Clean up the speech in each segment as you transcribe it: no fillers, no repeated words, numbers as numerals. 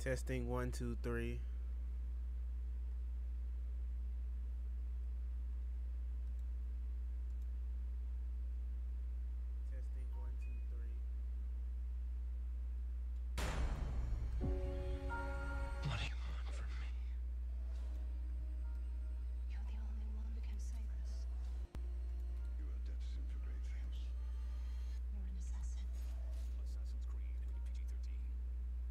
Testing 1 2 3. Testing 1 2 3. What do you want from me? You're the only one who can save us. You are destined for great things. You're an assassin. Assassin's Creed, rated PG-13.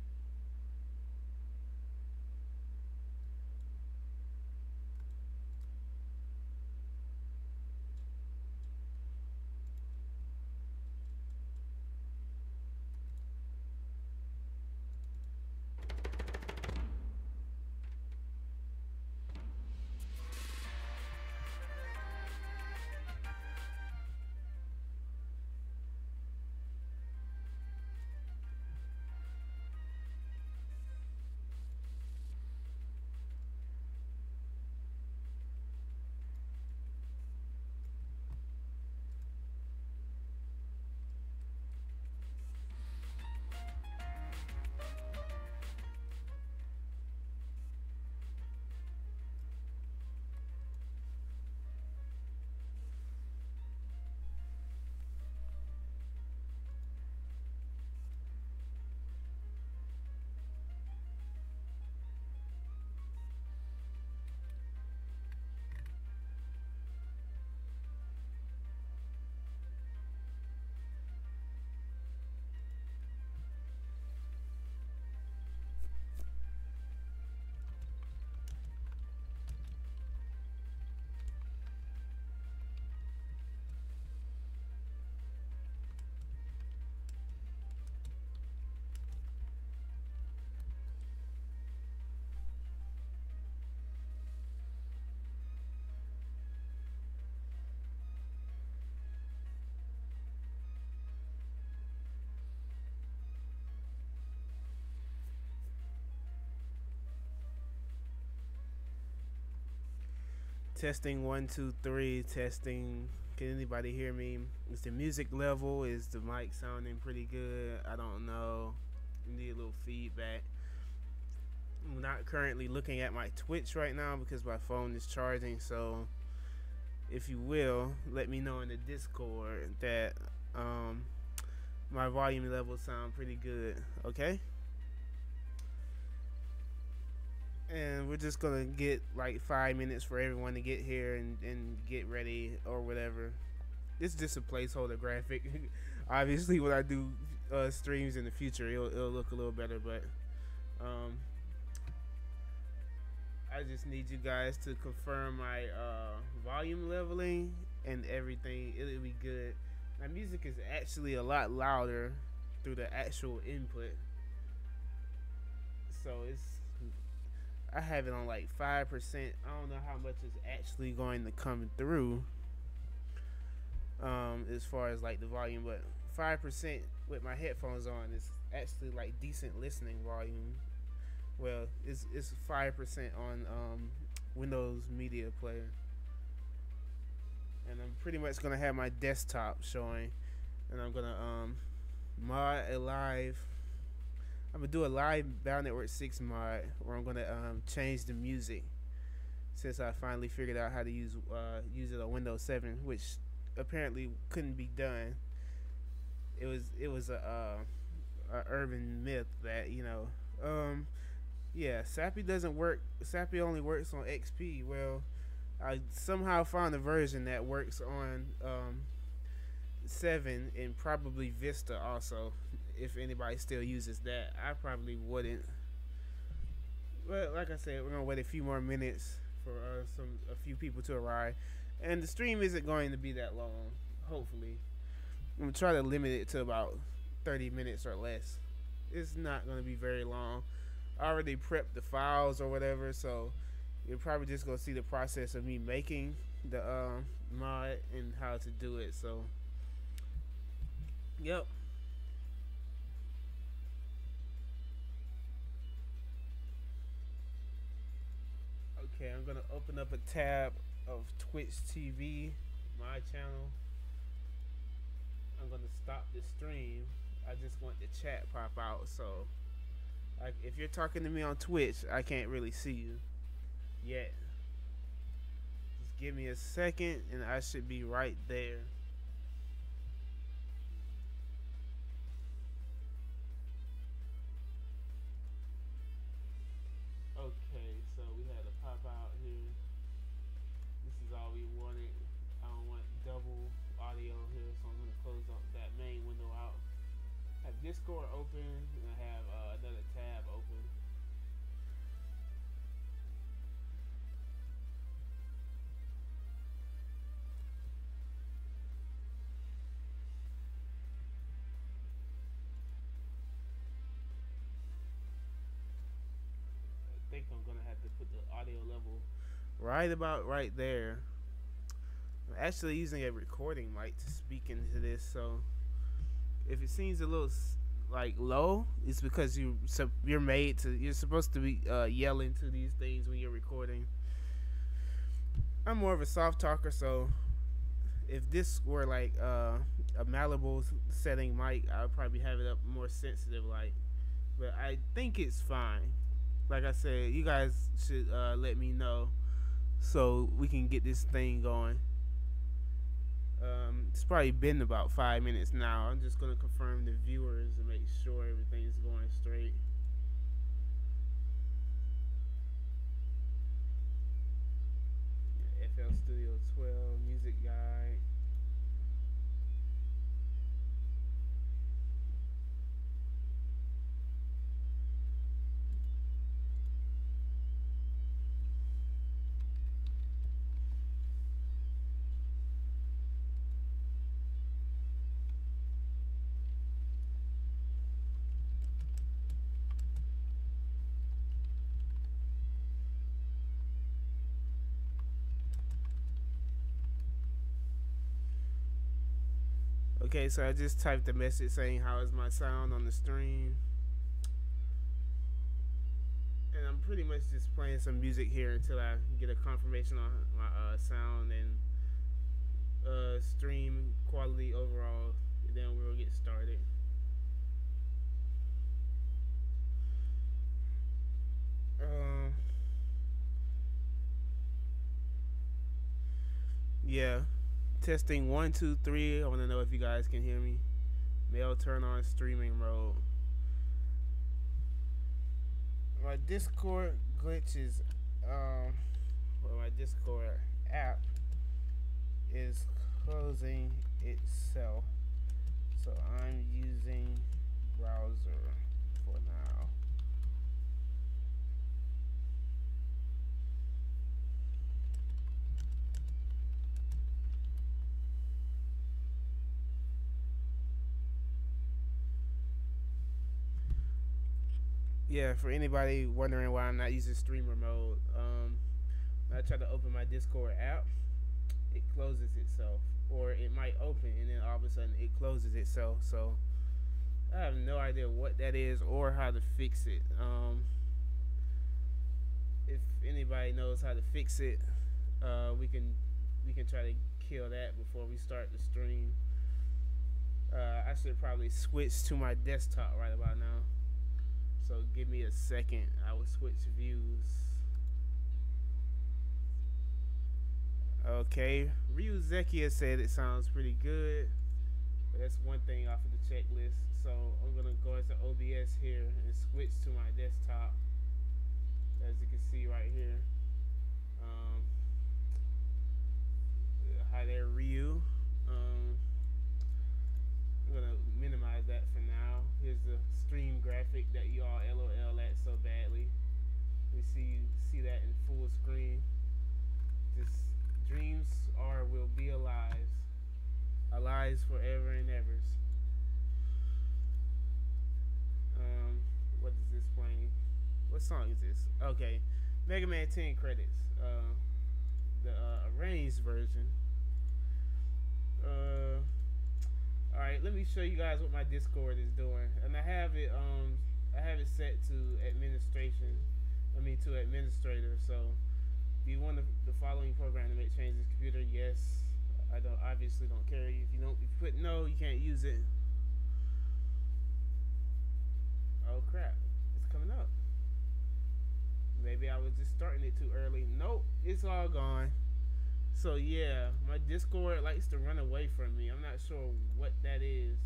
Testing 1 2 3. Testing. Can anybody hear me? Is the music level? Is the mic sounding pretty good? I don't know. Need a little feedback. I'm not currently looking at my Twitch right now because my phone is charging. So, if you will, let me know in the Discord that my volume levels sound pretty good. Okay. And we're just gonna get like 5 minutes for everyone to get here and get ready or whatever. It's just a placeholder graphic. Obviously, when I do streams in the future, it'll look a little better. But I just need you guys to confirm my volume leveling and everything. It'll be good. My music is actually a lot louder through the actual input, so I have it on like 5%. I don't know how much is actually going to come through as far as like the volume, but 5% with my headphones on is actually like decent listening volume. Well, it's 5% on Windows Media Player, and I'm pretty much gonna have my desktop showing, and I'm gonna mod a live. I'm gonna do a live Battle Network 6 mod where I'm gonna change the music, since I finally figured out how to use it on Windows 7, which apparently couldn't be done. It was a urban myth that yeah, SAPI doesn't work. SAPI only works on XP. Well, I somehow found a version that works on 7 and probably Vista also. If anybody still uses that, I probably wouldn't. But like I said, we're gonna wait a few more minutes for a few people to arrive, and the stream isn't going to be that long. Hopefully, I'm gonna try to limit it to about 30 minutes or less. It's not gonna be very long. I already prepped the files or whatever, so you're probably just gonna see the process of me making the mod and how to do it. So, yep. Okay, I'm gonna open up a tab of Twitch TV, my channel. I'm gonna stop the stream. I just want the chat pop out, so Like if you're talking to me on Twitch, I can't really see you yet. Just give me a second, and I should be right there. Okay, so we had a pop out here. This is all we wanted. I don't want double audio here, so I'm gonna close up that main window out. I have Discord open, and I have another tab open. I think I'm gonna have to put the audio level right about right there. I'm actually using a recording mic to speak into this, so if it seems a little like low, it's because you're supposed to be yelling to these things when you're recording. I'm more of a soft talker, so if this were like a Malibu setting mic, I would probably have it up more sensitive, like. But I think it's fine. Like I said, you guys should let me know so we can get this thing going. It's probably been about 5 minutes now. I'm just gonna confirm the viewers and make sure everything's going straight. Yeah, FL Studio 12 music guide. Okay, so I just typed a message saying how is my sound on the stream. And I'm pretty much just playing some music here until I get a confirmation on my sound and stream quality overall. And then we'll get started. Yeah. Testing 1, 2, 3. I want to know if you guys can hear me. Mail turn on streaming mode. My Discord glitch is well, my Discord app is closing itself, so I'm using browser for now. Yeah, for anybody wondering why I'm not using streamer mode, when I try to open my Discord app, it closes itself, or it might open and then all of a sudden it closes itself. So I have no idea what that is or how to fix it. If anybody knows how to fix it, we can try to kill that before we start the stream. I should probably switch to my desktop right about now. So give me a second. I will switch views. Okay, Ryu Zekia said it sounds pretty good, but that's one thing off of the checklist. So I'm gonna go into OBS here and switch to my desktop. As you can see right here. Hi there, Ryu. I'm gonna minimize that for now. Here's the stream graphic that you all LOL at so badly. We see that in full screen. Just dreams will be alive forever and ever. What is this playing? What song is this? Okay, Mega Man 10 credits. The arranged version. Alright, let me show you guys what my Discord is doing. And I have it set to administration. To administrator. So do you want the following program to make changes to computer? Yes. I obviously don't care. If you put no, you can't use it. Oh crap. It's coming up. Maybe I was just starting it too early. Nope, it's all gone. So yeah, my Discord likes to run away from me. I'm not sure what that is.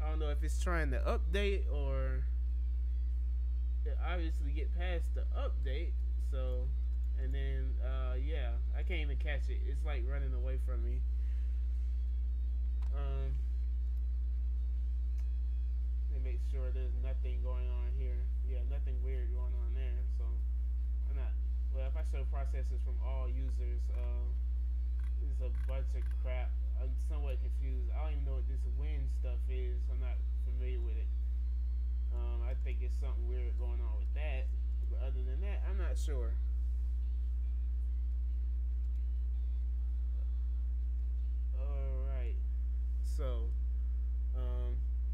I don't know if it's trying to update or it obviously get past the update. So, and then yeah, I can't even catch it. It's like running away from me. Let me make sure there's nothing going on here. Yeah, nothing weird going on there. So I'm not. Well, if I show processes from all users, this is a bunch of crap. I'm somewhat confused. I don't even know what this win stuff is. I'm not familiar with it. I think it's something weird going on with that. But other than that, I'm not sure. Alright. So,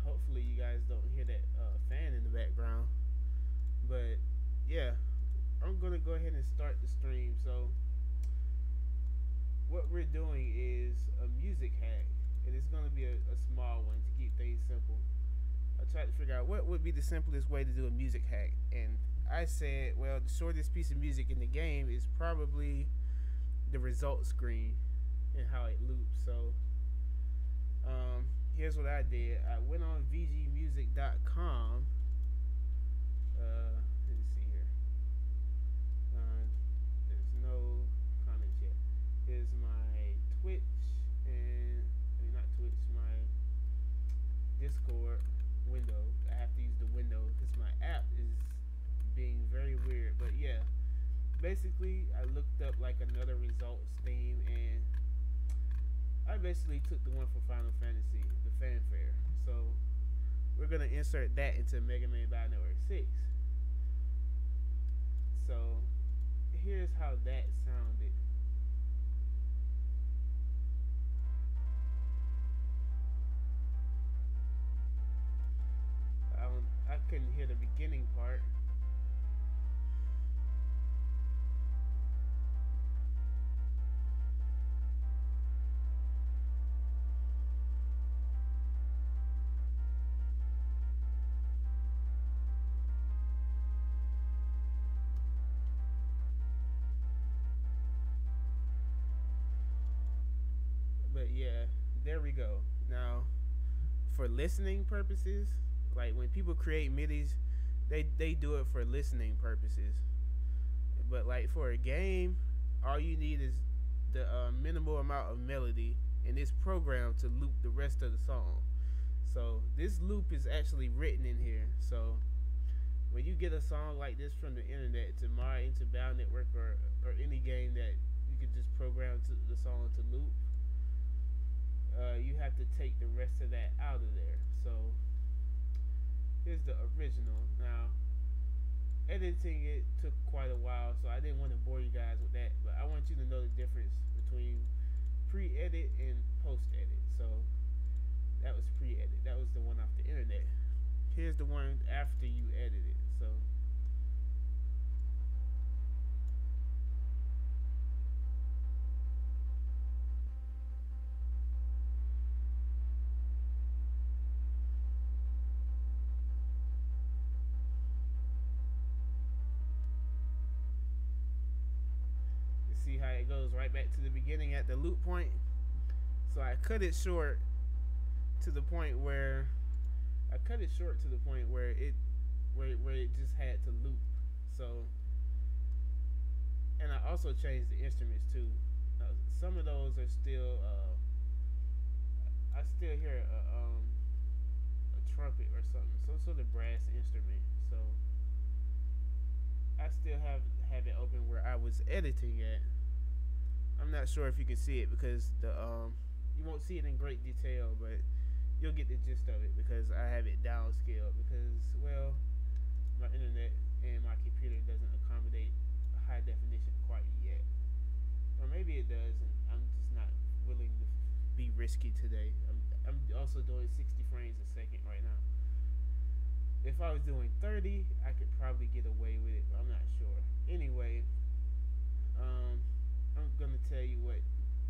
hopefully you guys don't hear that fan in the background. But, yeah. I'm going to go ahead and start the stream. So, what we're doing is a music hack. And it's going to be a small one to keep things simple. I tried to figure out what would be the simplest way to do a music hack. And I said, well, the shortest piece of music in the game is probably the result screen and how it loops. So, here's what I did. I went on vgmusic.com. Let me see here. There's no comments yet. Here's my Twitch and not Twitch, my Discord window. I have to use the window because my app is being very weird. But yeah, basically I looked up like another results theme, and I basically took the one from Final Fantasy, the fanfare. So we're gonna insert that into Mega Man Battle Network 6. So here's how that sounded. I couldn't hear the beginning part. But yeah, there we go. Now, for listening purposes, like when people create MIDIs, they do it for listening purposes. But like for a game, all you need is the minimal amount of melody, and it's programmed to loop the rest of the song. So this loop is actually written in here. So when you get a song like this from the internet to mod into Battle Network or any game that you could just program the song to loop, you have to take the rest of that out of there. So here's the original. Now, editing it took quite a while, so I didn't want to bore you guys with that, but I want you to know the difference between pre-edit and post-edit. So that was pre-edit. That was the one off the internet. Here's the one after you edit it. So see how it goes right back to the beginning at the loop point. So I cut it short to the point where it just had to loop. So, and I also changed the instruments too. Some of those are still I still hear a trumpet or something, some sort of brass instrument. So I still have it open where I was editing at. I'm not sure if you can see it because you won't see it in great detail, but you'll get the gist of it because I have it downscaled because, well, my internet and my computer doesn't accommodate high definition quite yet. Or maybe it does, and I'm just not willing to be risky today. I'm also doing 60 frames a second right now. If I was doing 30, I could probably get away with it, but I'm not sure. Anyway, I'm gonna tell you what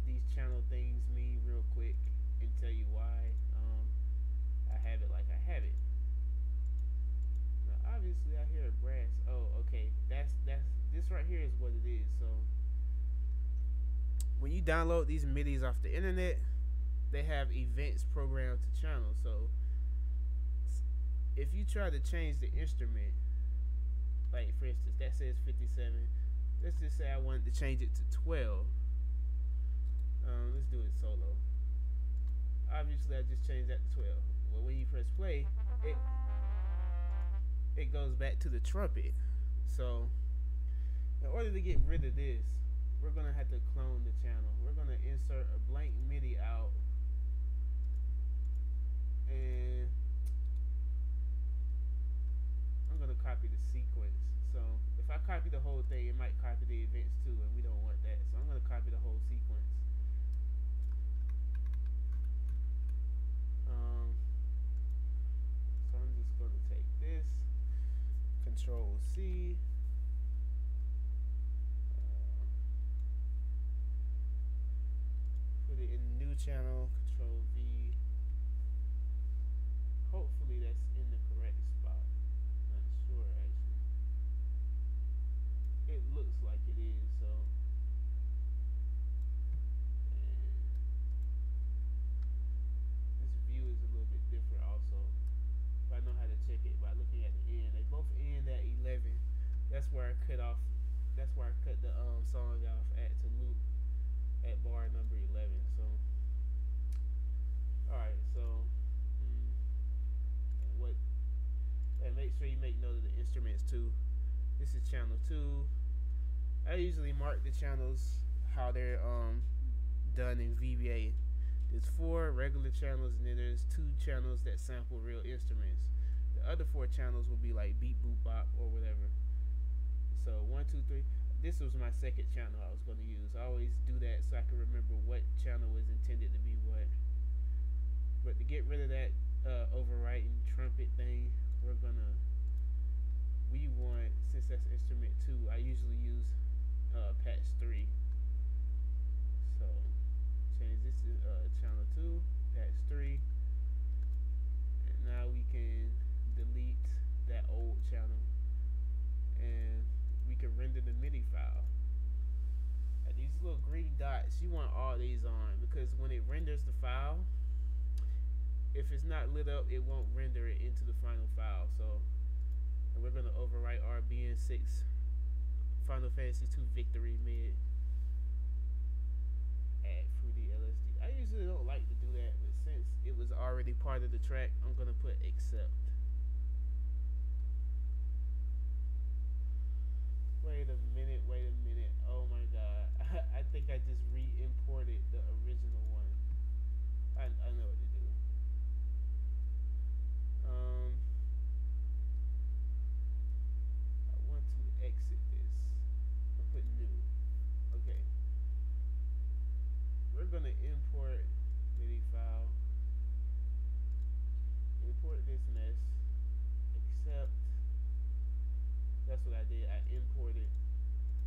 these channel things mean real quick and tell you why I have it like I have it. Now, obviously, I hear a brass. Oh, okay. That's this right here is what it is. So when you download these MIDIs off the internet, they have events programmed to channels. So if you try to change the instrument, like for instance, that says 57. Let's just say I wanted to change it to 12. Let's do it solo. Obviously, I just changed that to 12. Well, when you press play, it goes back to the trumpet. So in order to get rid of this, we're gonna have to clone the channel. We're gonna insert a blank MIDI out, and I'm gonna copy the sequence. So if I copy the whole thing, it might copy the events too, and we don't want that. So I'm gonna copy the whole sequence. So I'm just gonna take this, Control C. Put it in new channel, Control V. Hopefully that's in the correct spot. Not sure actually. It looks like it is, so. And this view is a little bit different also. But I know how to check it by looking at the end. They both end at 11. That's where I cut off. That's where I cut the song off at to loop at bar number 11. So, all right. So, what? And make sure you make note of the instruments too. This is channel 2. I usually mark the channels how they're done in VBA. There's 4 regular channels, and then there's 2 channels that sample real instruments. The other 4 channels will be like beat, boop, bop, or whatever. So 1, 2, 3. This was my second channel I was going to use. I always do that so I can remember what channel was intended to be what. But to get rid of that overwriting trumpet thing, we want, since that's instrument 2, I usually use patch 3. So change this to channel 2, patch 3, and now we can delete that old channel, and we can render the MIDI file. And these little green dots, you want all these on, because when it renders the file, if it's not lit up, it won't render it into the final file. So, and we're gonna overwrite our BN6 Final Fantasy 2 Victory mid. Add Fruity LSD. I usually don't like to do that, but since it was already part of the track, I'm gonna put accept. Wait a minute. Oh my god. I think I just re-imported the original one. I know what to do. I want to exit this. I'm putting new. Okay. We're gonna import MIDI file. Import this mess. Accept. That's what I did. I imported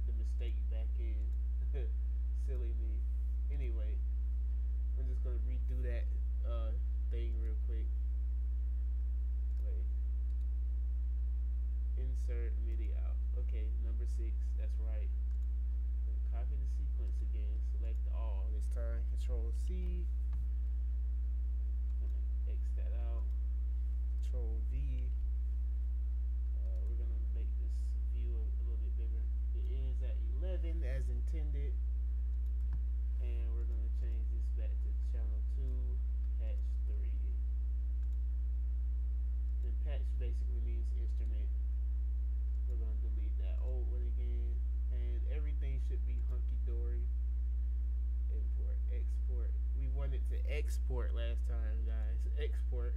the mistake back in. Silly me. Anyway, I'm just gonna redo that thing real quick. Wait. Insert MIDI out. Okay, number 6. That's right. Copy the sequence again. Select all this time. Control C. X that out. Control V. We're gonna make this view a little bit bigger. It ends at 11 as intended, and we're gonna change this back to channel 2, patch 3. And patch basically means instrument. We're gonna delete that old one again, and everything should be hunky dory. Import, export. We wanted to export last time, guys. Export.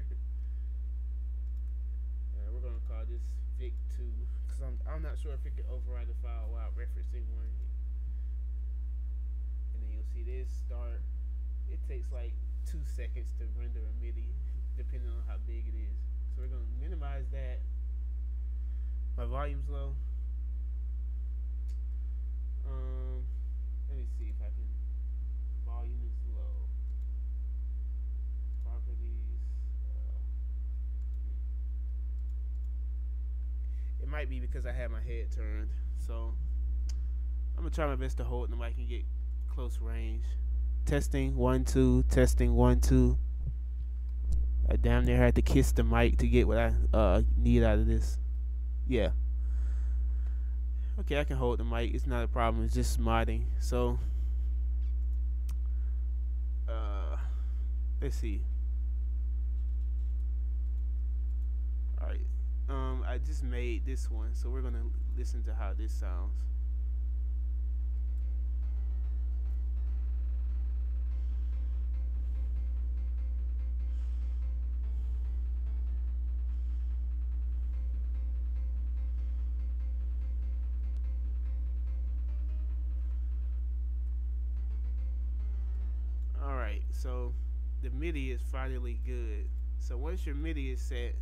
We're gonna call this Vic2 because I'm not sure if it can override the file while referencing one. And then you'll see this start. It takes like 2 seconds to render a MIDI, depending on how big it is. So we're gonna minimize that. My volume's low. Let me see if I can. Volume is low. Properties. It might be because I had my head turned. So I'm gonna try my best to hold the mic and get close range. Testing 1 2. Testing 1 2. I damn near had to kiss the mic to get what I need out of this. Yeah. Okay, I can hold the mic. It's not a problem. It's just modding. So let's see. Alright. I just made this one, so we're gonna listen to how this sounds. Alright, so the MIDI is finally good. So once your MIDI is set,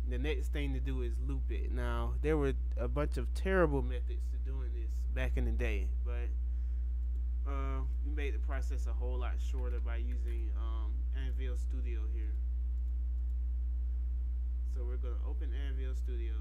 the next thing to do is loop it. Now, there were a bunch of terrible methods to doing this back in the day, but we made the process a whole lot shorter by using Anvil Studio here. So we're going to open Anvil Studio.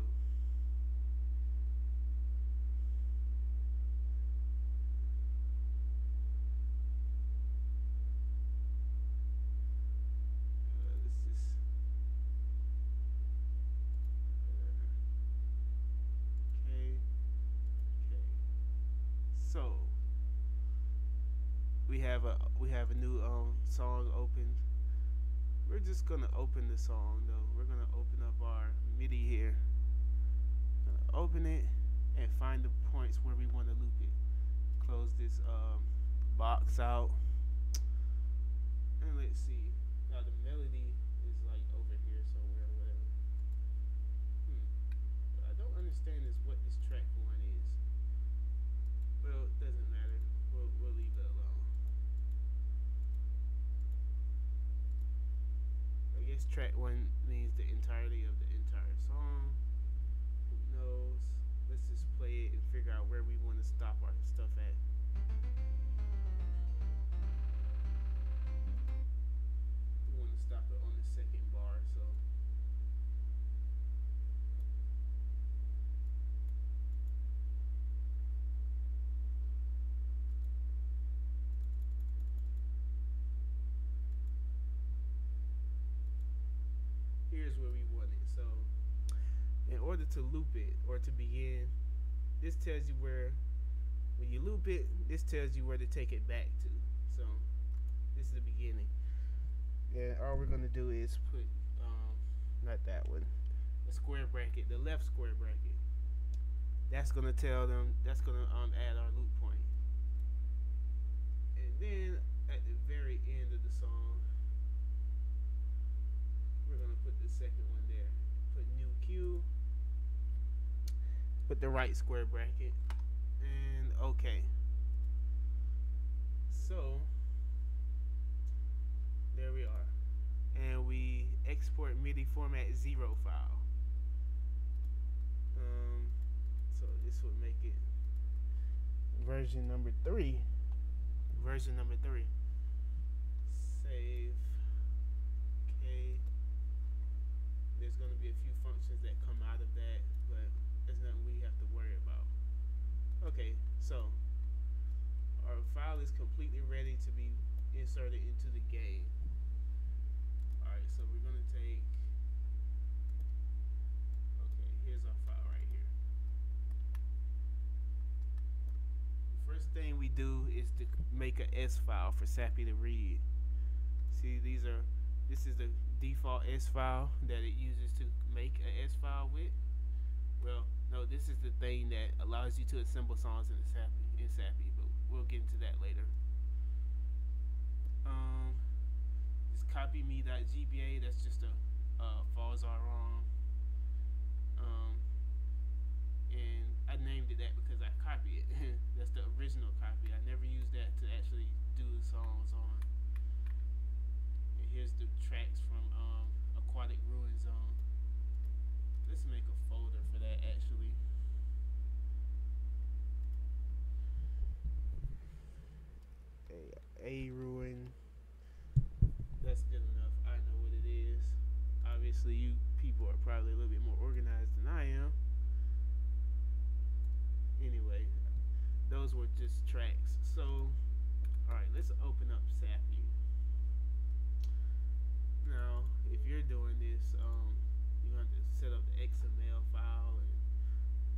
So we have a new song opened. We're just gonna open the song though. We're gonna open up our MIDI here. Gonna open it and find the points where we want to loop it. Close this box out. And let's see. Now the melody is like over here somewhere or whatever. What I don't understand is what this track one is. Well, it doesn't matter. We'll leave it alone. I guess track one means the entirety of the entire song. Who knows? Let's just play it and figure out where we want to stop our stuff at. We want to stop it on the second bar, so. Here's where we want it. So in order to loop it or to begin, this tells you where, when you loop it, this tells you where to take it back to. So this is the beginning. And all we're gonna do is put not that one, a square bracket, the left square bracket. That's gonna tell them, that's gonna add our loop point. And then at the very end of the song, we're gonna put the second one there. Put new cue. Put the right square bracket. And okay. So there we are. And we export MIDI format 0 file. So this would make it version number 3. Version number 3. Save. Okay. There's going to be a few functions that come out of that, but there's nothing we have to worry about. Okay, so our file is completely ready to be inserted into the game. Alright, so we're going to take, okay, here's our file right here. The first thing we do is to make a S file for Sappy to read. See, this is the default S file that it uses to make a S file with. Well, no, this is the thing that allows you to assemble songs in Sappy, but we'll get into that later. This copy me.gba, that's just a falls are wrong. And I named it that because I copied it. That's the original copy. I never used that to actually do the songs on. And here's the tracks from Aquatic Ruin Zone. Let's make a folder for that actually. A Ruin. That's good enough. I know what it is. Obviously you people are probably a little bit more organized than I am. those were just tracks. So, alright, let's open up Sappy. Now, if you're doing this, you have to set up the XML file and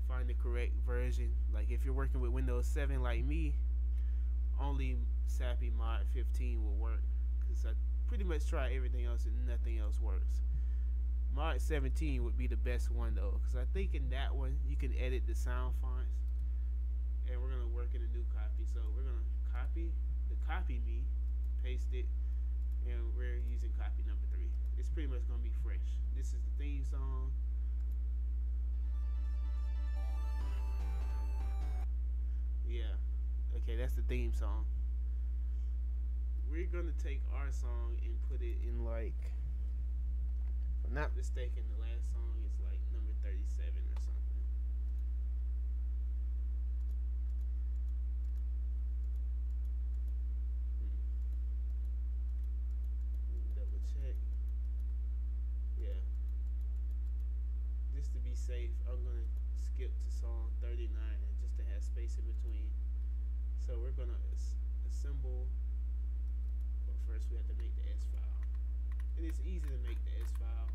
find the correct version. Like if you're working with Windows 7 like me, only Sappy Mod 15 will work, because I pretty much tried everything else and nothing else works. Mod 17 would be the best one though, because I think in that one you can edit the sound fonts, and we're gonna work in a new copy. So we're gonna copy the copy me, paste it, and we're using copy number 3. It's pretty much gonna be fresh. This is the theme song. Yeah, okay, that's the theme song. We're gonna take our song and put it in, like, if I'm not mistaken, the last song is like number 37 or something. Double check. Yeah. Just to be safe, I'm gonna skip to song 39 and just to have space in between. So we're gonna assemble, but first we have to make the S file. And it's easy to make the S file.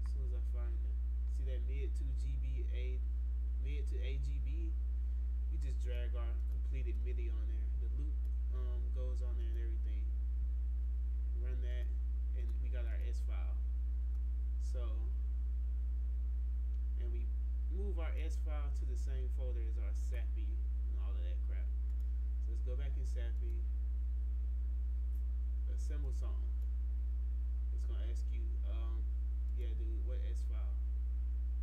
As soon as I find it, see that mid to AGB, we just drag our completed MIDI on there. The loop goes on there and everything. Run that, and we got our S file. So, and we move our S file to the same folder as our Sappy and all of that crap. So let's go back in Sappy, assemble song. It's gonna ask you, yeah, dude, what S file?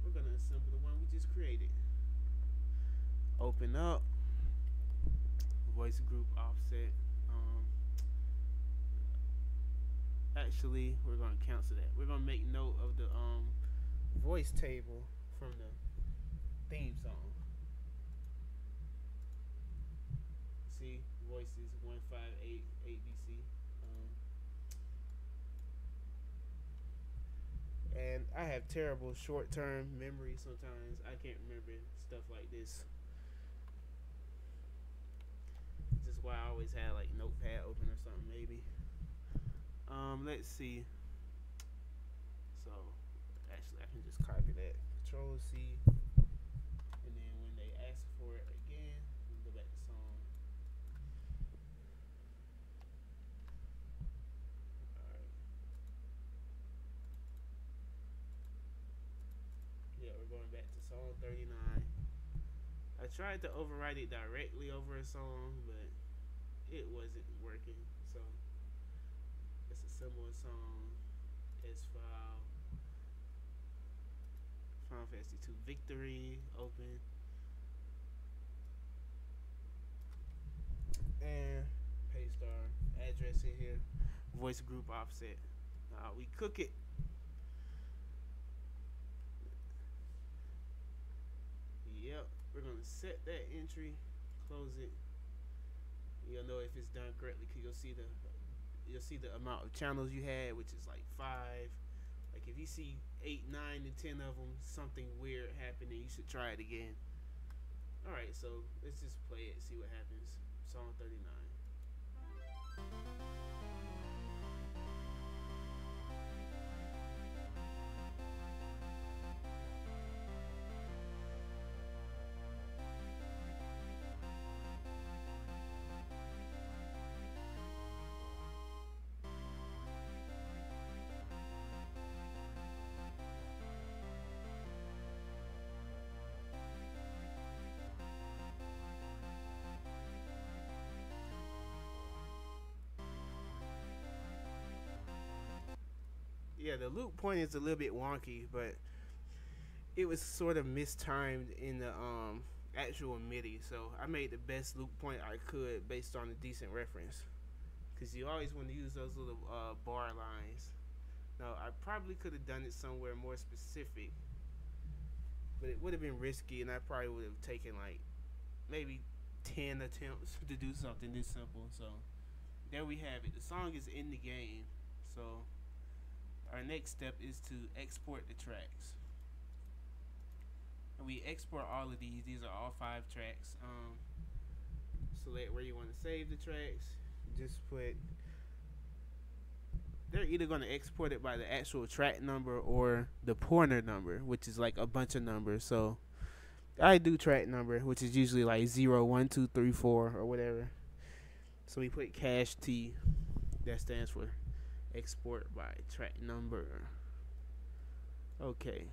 We're gonna assemble the one we just created. Open up, voice group offset. Actually, we're gonna cancel that. We're gonna make note of the voice table from the theme song. See, voices 158 ABC. And I have terrible short-term memory sometimes. I can't remember stuff like this. This is why I always had like Notepad open or something maybe. Let's see. So actually I can just copy that. Control C, and then when they ask for it again, we go back to song. Alright. Yeah, we're going back to song 39. I tried to overwrite it directly over a song, but it wasn't working. So let's assemble a song. S file. Final Fantasy 2 Victory. Open. And paste our address in here. Voice group offset. We cook it. Yep, we're gonna set that entry, close it. You'll know if it's done correctly because you'll see the amount of channels you had, which is like 5. Like if you see 8, 9, and 10 of them, something weird happened, and you should try it again. All right, so let's just play it, see what happens. Song 39. Yeah, the loop point is a little bit wonky, but it was sort of mistimed in the actual MIDI. So I made the best loop point I could based on a decent reference, because you always want to use those little bar lines. Now I probably could have done it somewhere more specific, but it would have been risky, and I probably would have taken like maybe 10 attempts to do something this simple. So there we have it. The song is in the game. So our next step is to export the tracks. We export all of these. These are all 5 tracks. Select where you want to save the tracks. Just put. They're either going to export it by the actual track number or the pointer number, which is like a bunch of numbers. So I do track number, which is usually like 0, 1, 2, 3, 4 or whatever. So we put cache T. That stands for export by track number. Okay.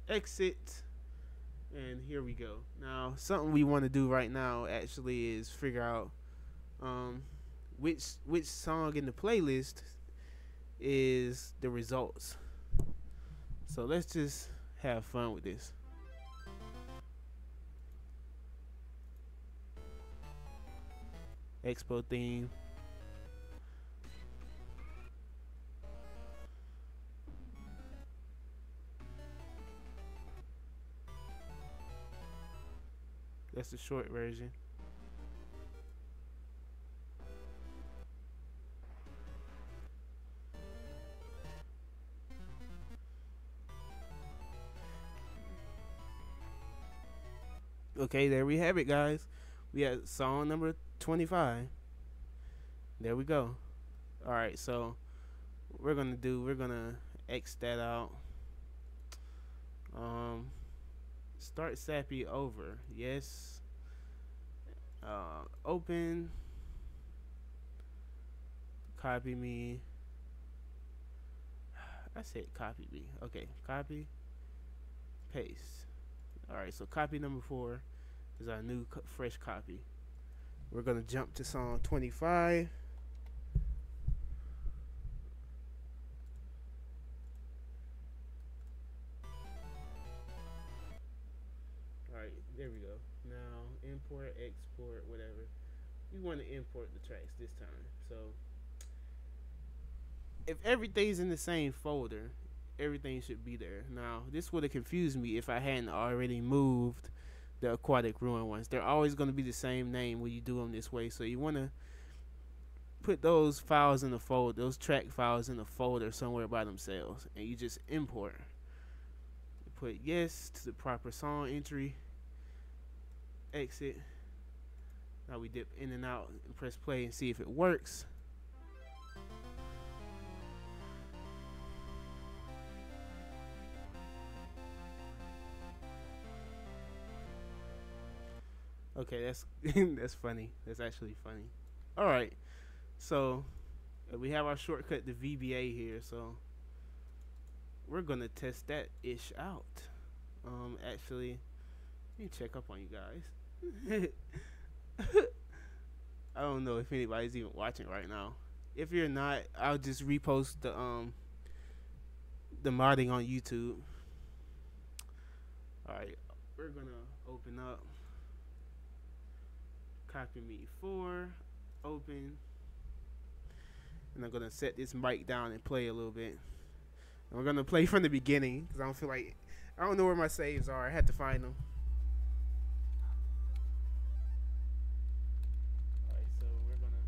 Exit. And here we go. Now, something we want to do right now actually is figure out which song in the playlist is the results. So let's just have fun with this. Expo theme. That's the short version. Okay, there we have it, guys. We had song number 25. There we go. All right, so we're gonna X that out. Start Sappy over. Yes. Open. Copy me. I said copy me. Okay, copy. Paste. Alright, so copy number 4 is our new fresh copy. We're going to jump to song 25. Alright, there we go. Now, import, export, whatever. We want to import the tracks this time. So, if everything's in the same folder, everything should be there. Now, this would have confused me if I hadn't already moved the Aquatic Ruin ones. They're always going to be the same name when you do them this way. So you want to put those files in the folder, those track files in a folder somewhere by themselves, and you just import. You put yes to the proper song entry. Exit. Now we dip in and out and press play and see if it works. Okay, that's that's funny. That's actually funny. All right, so we have our shortcut to VBA here. So we're gonna test that ish out. Actually, let me check up on you guys. I don't know if anybody's even watching right now. If you're not, I'll just repost the modding on YouTube. All right, we're gonna open up. Copy me 4, open, and I'm gonna set this mic down and play a little bit. And we're gonna play from the beginning because I don't know where my saves are. I had to find them. All right, so we're gonna.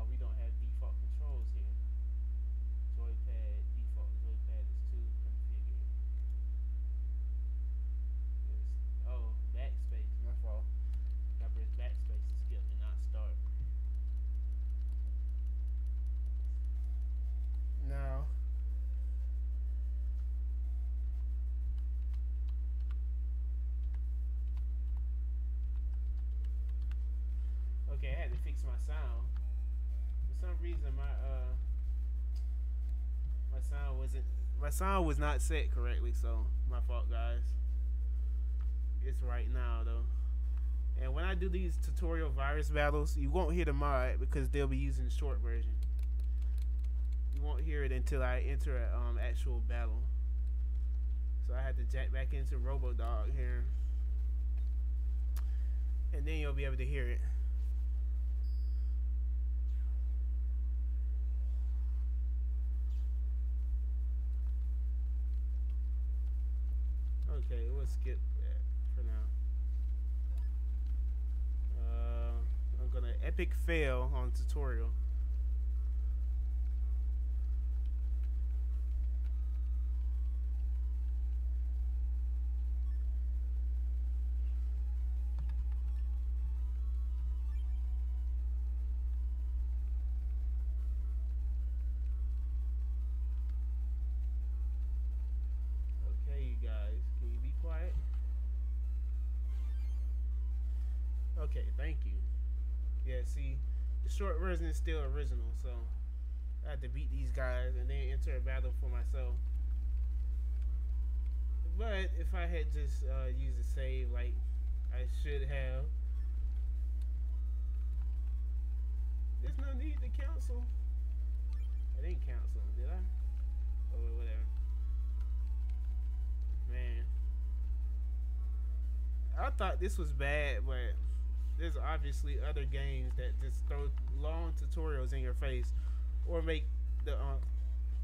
We don't have default controls here. Joypad default joypad is 2 configured. Oh, backspace. My fault. I press backspace to skip and not start. Now. Okay, I had to fix my sound. For some reason, my sound was not set correctly, so my fault, guys. It's right now though, and when I do these tutorial virus battles, you won't hear the mod because they'll be using the short version. You won't hear it until I enter an actual battle. So I had to jack back into RoboDog here, and then you'll be able to hear it. Okay, we'll skip that for now. I'm gonna epic fail on tutorial. Okay, thank you. Yeah, see, the short version is still original, so I had to beat these guys and then enter a battle for myself. But if I had just used a save like I should have, there's no need to cancel. I didn't cancel, did I? Oh, well, whatever. Man, I thought this was bad, but there's obviously other games that just throw long tutorials in your face, or make the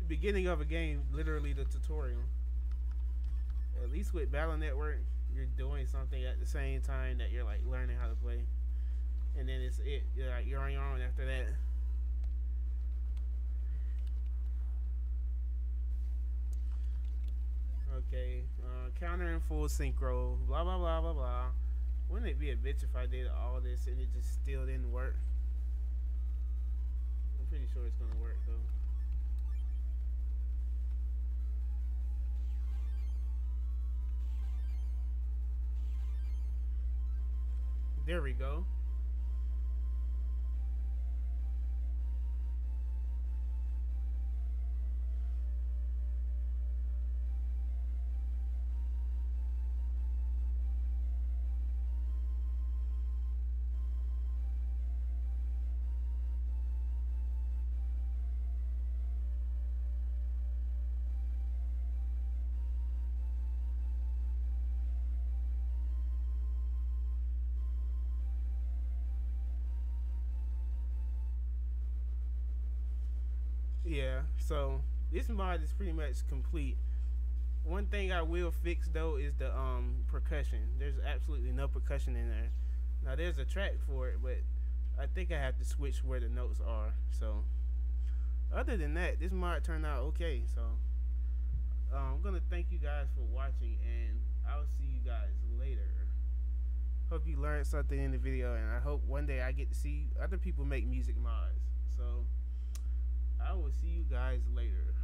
beginning of a game literally the tutorial. At least with Battle Network, you're doing something at the same time that you're like learning how to play, and then it's it. You're on your own after that. Okay, counter in full synchro. Blah blah blah blah blah. Wouldn't it be a bitch if I did all this and it just still didn't work? I'm pretty sure it's gonna work though. There we go. Yeah, so this mod is pretty much complete. One thing I will fix though is the percussion. There's absolutely no percussion in there. Now there's a track for it, but I think I have to switch where the notes are. So other than that, this mod turned out okay. So I'm gonna thank you guys for watching, and I'll see you guys later. Hope you learned something in the video, and I hope one day I get to see other people make music mods. So I will see you guys later.